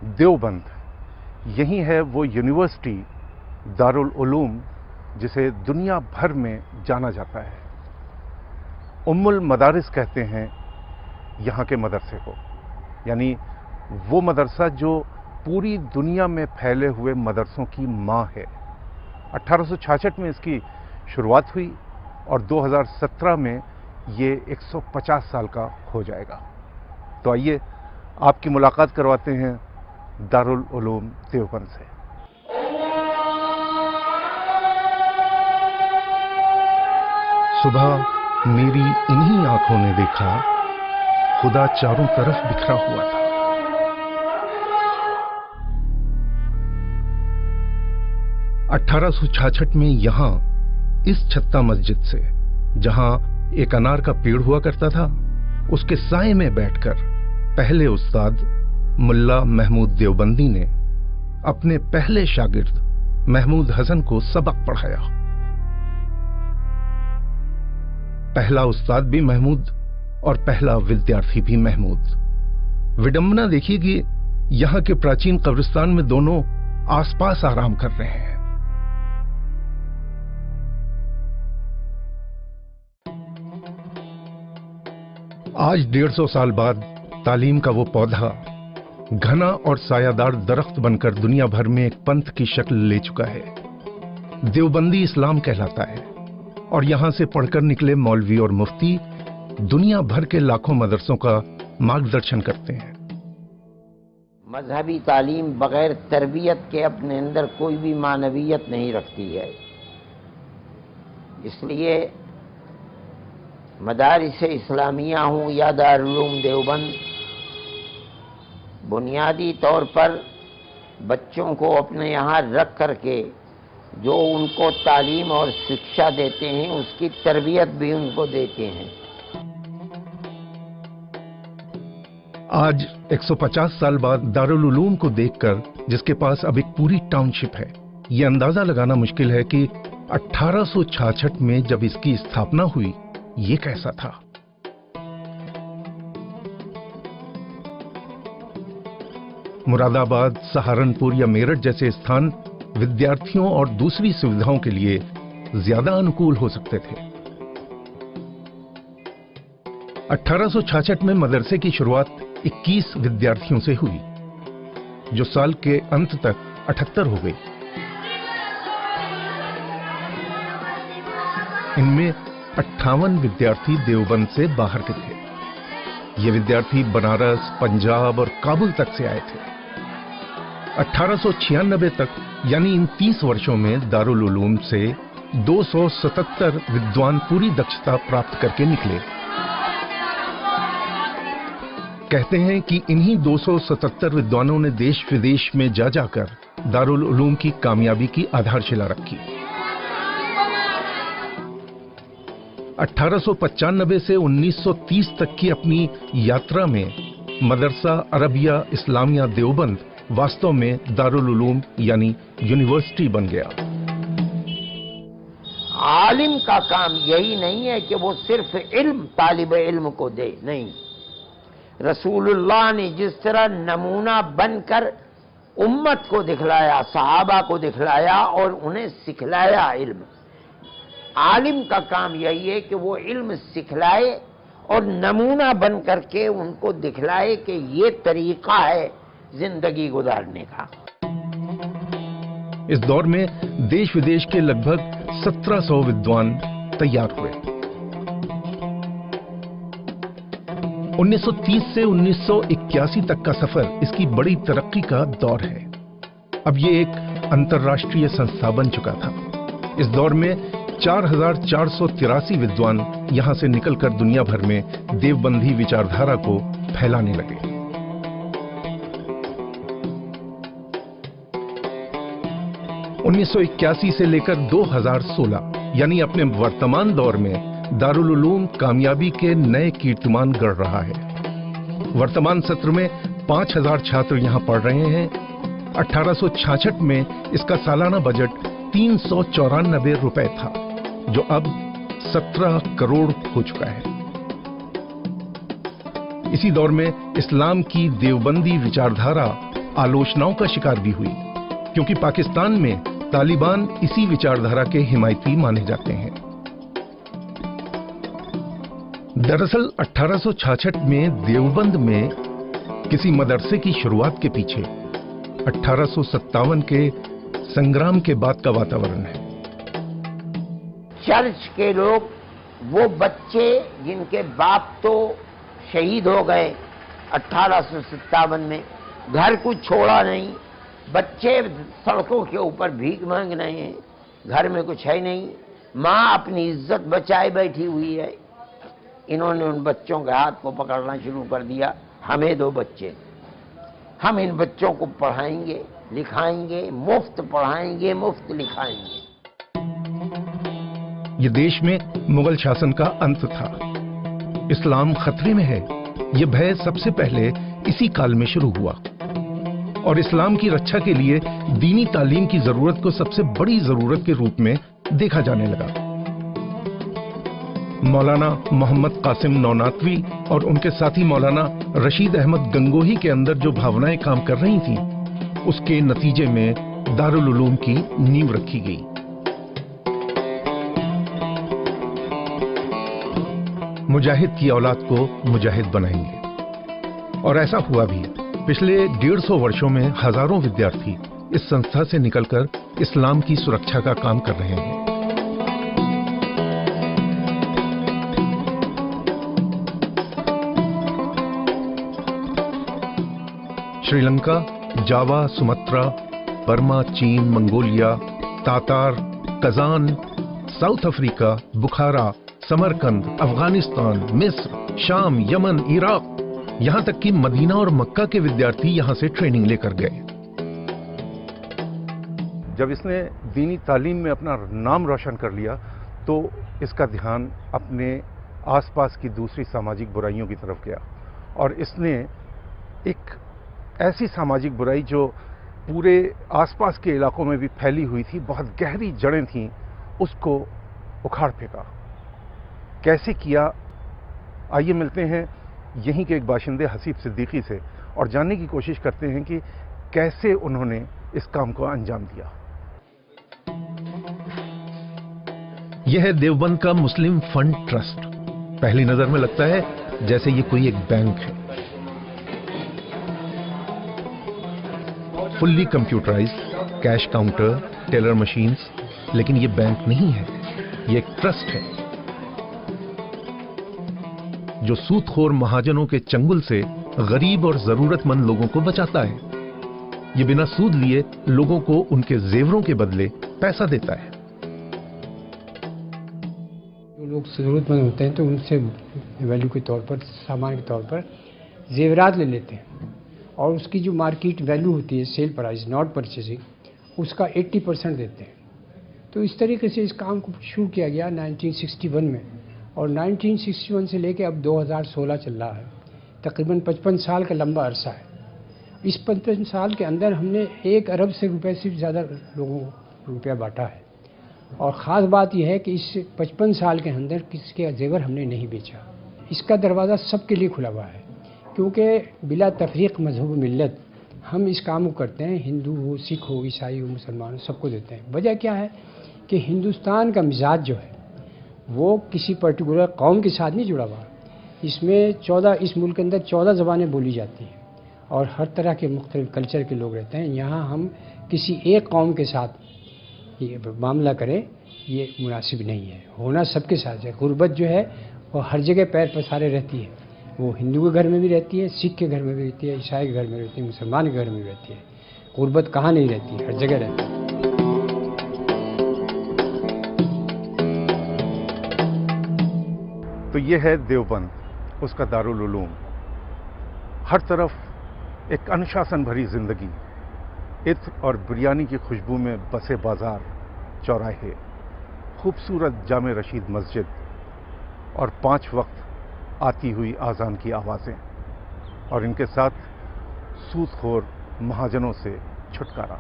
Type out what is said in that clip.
देवबंद, यही है वो यूनिवर्सिटी दारुल उलूम जिसे दुनिया भर में जाना जाता है। उम्मुल मदारिस कहते हैं यहाँ के मदरसे को, यानी वो मदरसा जो पूरी दुनिया में फैले हुए मदरसों की माँ है। 1866 में इसकी शुरुआत हुई और 2017 में ये 150 साल का हो जाएगा। तो आइए आपकी मुलाकात करवाते हैं दारुल उलूम देवबंद से। सुबह मेरी इन्हीं आंखों ने देखा खुदा चारों तरफ बिखरा हुआ था। (1866) में यहां इस छत्ता मस्जिद से, जहां एक अनार का पेड़ हुआ करता था, उसके साए में बैठकर पहले उस्ताद मुल्ला महमूद देवबंदी ने अपने पहले शागिर्द महमूद हसन को सबक पढ़ाया। पहला उस्ताद भी महमूद और पहला विद्यार्थी भी महमूद। विडंबना देखिए कि यहां के प्राचीन कब्रिस्तान में दोनों आसपास आराम कर रहे हैं। आज 150 साल बाद तालीम का वो पौधा घना और सायादार दरख्त बनकर दुनिया भर में एक पंथ की शक्ल ले चुका है। देवबंदी इस्लाम कहलाता है और यहां से पढ़कर निकले मौलवी और मुफ्ती दुनिया भर के लाखों मदरसों का मार्गदर्शन करते हैं। मजहबी तालीम बगैर तरबियत के अपने अंदर कोई भी मानवियत नहीं रखती है। इसलिए मदारिस इस्लामिया हूँ या दारुल उलूम देवबंद, बुनियादी तौर पर बच्चों को अपने यहाँ रख करके जो उनको तालीम और शिक्षा देते हैं उसकी तरबियत भी उनको देते हैं। आज 150 साल बाद दारुल उलूम को देखकर, जिसके पास अब एक पूरी टाउनशिप है, ये अंदाजा लगाना मुश्किल है कि 1866 में जब इसकी स्थापना हुई ये कैसा था। मुरादाबाद, सहारनपुर या मेरठ जैसे स्थान विद्यार्थियों और दूसरी सुविधाओं के लिए ज्यादा अनुकूल हो सकते थे। 1866 में मदरसे की शुरुआत 21 विद्यार्थियों से हुई, जो साल के अंत तक 78 हो गई। इनमें 58 विद्यार्थी देवबंद से बाहर के थे। ये विद्यार्थी बनारस, पंजाब और काबुल तक से आए थे। 1896 तक, यानी इन 30 वर्षों में दारुल उलूम से 277 विद्वान पूरी दक्षता प्राप्त करके निकले। कहते हैं कि इन्हीं 277 विद्वानों ने देश विदेश में जा जाकर दारुल उलूम की कामयाबी की आधारशिला रखी। 1895 से 1930 तक की अपनी यात्रा में मदरसा अरबिया इस्लामिया देवबंद वास्तव में दारुल उलूम यानी यूनिवर्सिटी बन गया। आलिम का काम यही नहीं है कि वो सिर्फ इल्म तालिब इल्म को दे, नहीं। रसूलुल्लाह ने जिस तरह नमूना बनकर उम्मत को दिखलाया, सहाबा को दिखलाया और उन्हें सिखलाया इल्म, आलिम का काम यही है कि वो इल्म सिखलाए और नमूना बन करके उनको दिखलाए कि ये तरीका है जिंदगी गुजारने का। इस दौर में देश विदेश के लगभग 1700 विद्वान तैयार हुए। 1930 से 1981 तक का सफर इसकी बड़ी तरक्की का दौर है। अब ये एक अंतर्राष्ट्रीय संस्था बन चुका था। इस दौर में 4483 विद्वान यहां से निकलकर दुनिया भर में देवबंदी विचारधारा को फैलाने लगे। उन्नीस सौ 81 से लेकर 2016, यानी अपने वर्तमान दौर में दारुल उलूम कामयाबी के नए कीर्तिमान गढ़ रहा है। वर्तमान सत्र में 5000 छात्र यहां पढ़ रहे हैं। 1866 में इसका सालाना बजट 394 रुपए था, जो अब 17 करोड़ हो चुका है। इसी दौर में इस्लाम की देवबंदी विचारधारा आलोचनाओं का शिकार भी हुई, क्योंकि पाकिस्तान में तालिबान इसी विचारधारा के हिमायती माने जाते हैं। दरअसल 1866 में देवबंद में किसी मदरसे की शुरुआत के पीछे 1857 के संग्राम के बाद का वातावरण है। चर्च के लोग, वो बच्चे जिनके बाप तो शहीद हो गए 1857 में, घर कुछ छोड़ा नहीं, बच्चे सड़कों के ऊपर भीख मांग रहे हैं, घर में कुछ है नहीं, माँ अपनी इज्जत बचाए बैठी हुई है। इन्होंने उन बच्चों के हाथ को पकड़ना शुरू कर दिया, हमें दो बच्चे, हम इन बच्चों को पढ़ाएंगे लिखाएंगे, मुफ्त पढ़ाएंगे मुफ्त लिखाएंगे। ये देश में मुगल शासन का अंत था, इस्लाम खतरे में है, ये भय सबसे पहले इसी काल में शुरू हुआ और इस्लाम की रक्षा के लिए दीनी तालीम की जरूरत को सबसे बड़ी जरूरत के रूप में देखा जाने लगा। मौलाना मोहम्मद कासिम नौनातवी और उनके साथी मौलाना रशीद अहमद गंगोही के अंदर जो भावनाएं काम कर रही थीं, उसके नतीजे में दारुल उलूम की नींव रखी गई। मुजाहिद की औलाद को मुजाहिद बनाएंगे, और ऐसा हुआ भी। पिछले 150 वर्षों में हजारों विद्यार्थी इस संस्था से निकलकर इस्लाम की सुरक्षा का काम कर रहे हैं। श्रीलंका, जावा, सुमात्रा, बर्मा, चीन, Mongolia, Tatar, Kazan, South Africa, Bukhara, Samarkand, Afghanistan, मिस्र, शाम, यमन, इराक, यहां तक कि मदीना और मक्का के विद्यार्थी यहां से ट्रेनिंग लेकर गए। जब इसने दीनी तालीम में अपना नाम रोशन कर लिया तो इसका ध्यान अपने आसपास की दूसरी सामाजिक बुराइयों की तरफ गया और इसने एक ऐसी सामाजिक बुराई जो पूरे आसपास के इलाकों में भी फैली हुई थी, बहुत गहरी जड़ें थीं, उसको उखाड़ फेंका। कैसे किया, आइए मिलते हैं यहीं के एक बाशिंदे हसीब सिद्दीकी से और जानने की कोशिश करते हैं कि कैसे उन्होंने इस काम को अंजाम दिया। यह है देवबंद का मुस्लिम फंड ट्रस्ट। पहली नजर में लगता है जैसे ये कोई एक बैंक है। Fully computerized, cash counter, teller machines, लेकिन ये बैंक नहीं है, ये एक ट्रस्ट है जो सूदखोर महाजनों के चंगुल से गरीब और जरूरतमंद लोगों को बचाता है। ये बिना सूद लिए लोगों को उनके जेवरों के बदले पैसा देता है। जो लोग जरूरतमंद होते हैं तो उनसे वैल्यू के तौर पर, सामान के तौर पर जेवरात ले लेते हैं और उसकी जो मार्केट वैल्यू होती है, सेल प्राइस नॉट परचेजिंग, उसका 80% देते हैं। तो इस तरीके से इस काम को शुरू किया गया 1961 में और 1961 से लेकर अब 2016 चल रहा है। तकरीबन 55 साल का लंबा अरसा है। इस 55 साल के अंदर हमने 1 अरब से रुपए से ज़्यादा लोगों को रुपया बांटा है और ख़ास बात यह है कि इस 55 साल के अंदर किसके जेवर हमने नहीं बेचा। इसका दरवाज़ा सबके लिए खुला हुआ है क्योंकि बिला तफरीक मजहब मिल्लत हम इस काम को करते हैं। हिंदू हो, सिख हो, ईसाई हो, मुसलमान हो, सबको देते हैं। वजह क्या है कि हिंदुस्तान का मिजाज जो है वो किसी पर्टिकुलर कौम के साथ नहीं जुड़ा हुआ। इसमें 14, इस मुल्क के अंदर 14 ज़बानें बोली जाती हैं और हर तरह के मुख्तलिफ कल्चर के लोग रहते हैं। यहाँ हम किसी एक कौम के साथ ये मामला करें, ये मुनासिब नहीं है। होना सबके साथ है। गुर्बत जो है वो हर जगह पैर पसारे रहती है। वो हिंदू के घर में भी रहती है, सिख के घर में भी रहती है, ईसाई के घर में रहती है, मुसलमान के घर में भी रहती है। गुर्बत कहाँ नहीं रहती है, हर जगह रहती है। तो ये है देवबंद, उसका दारुल उलूम। हर तरफ एक अनुशासन भरी जिंदगी, इत्र और बिरयानी की खुशबू में बसे बाजार, चौराहे, खूबसूरत जामे रशीद मस्जिद और 5 वक्त आती हुई आज़ान की आवाज़ें और इनके साथ सूदखोर महाजनों से छुटकारा।